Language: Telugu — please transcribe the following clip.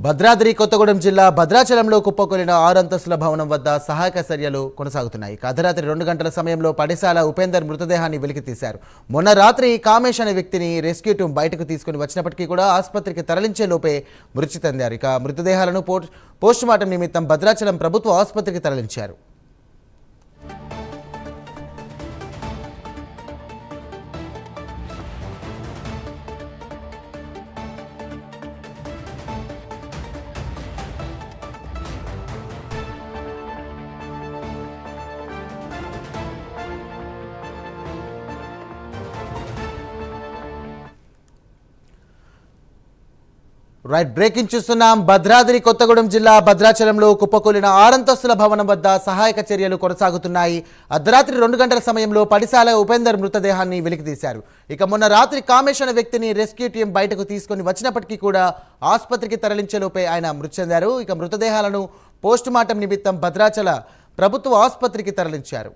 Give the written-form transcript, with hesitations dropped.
భద్రాద్రి కొత్తగూడెం జిల్లా భద్రాచలంలో కుప్పకూలిన 6 అంతస్తుల భవనం వద్ద సహాయక చర్యలు కొనసాగుతున్నాయి. అర్ధరాత్రి 2 గంటల సమయంలో పడిశాల ఉపేందర్ మృతదేహాన్ని వెలికితీశారు. మొన్న రాత్రి కామేష్ అనే వ్యక్తిని రెస్క్యూ టీం బయటకు తీసుకుని వచ్చినప్పటికీ కూడా ఆసుపత్రికి తరలించే లోపే మృతి చెందారు. ఇక మృతదేహాలను పోస్టుమార్టం నిమిత్తం భద్రాచలం ప్రభుత్వ ఆసుపత్రికి తరలించారు. రైట్, బ్రేకింగ్ చూస్తున్నాం. భద్రాద్రి కొత్తగూడెం జిల్లా భద్రాచలంలో కుప్పకూలిన 6 అంతస్తుల భవనం వద్ద సహాయక చర్యలు కొనసాగుతున్నాయి. అర్ధరాత్రి 2 గంటల సమయంలో పడిశాల ఉపేందర్ మృతదేహాన్ని వెలికితీశారు. ఇక మొన్న రాత్రి కామేష్ అనే వ్యక్తిని రెస్క్యూ టీం బయటకు తీసుకొని వచ్చినప్పటికీ కూడా ఆసుపత్రికి తరలించేలోపే ఆయన మృతి చెందారు. ఇక మృతదేహాలను పోస్టుమార్టం నిమిత్తం భద్రాచల ప్రభుత్వ ఆసుపత్రికి తరలించారు.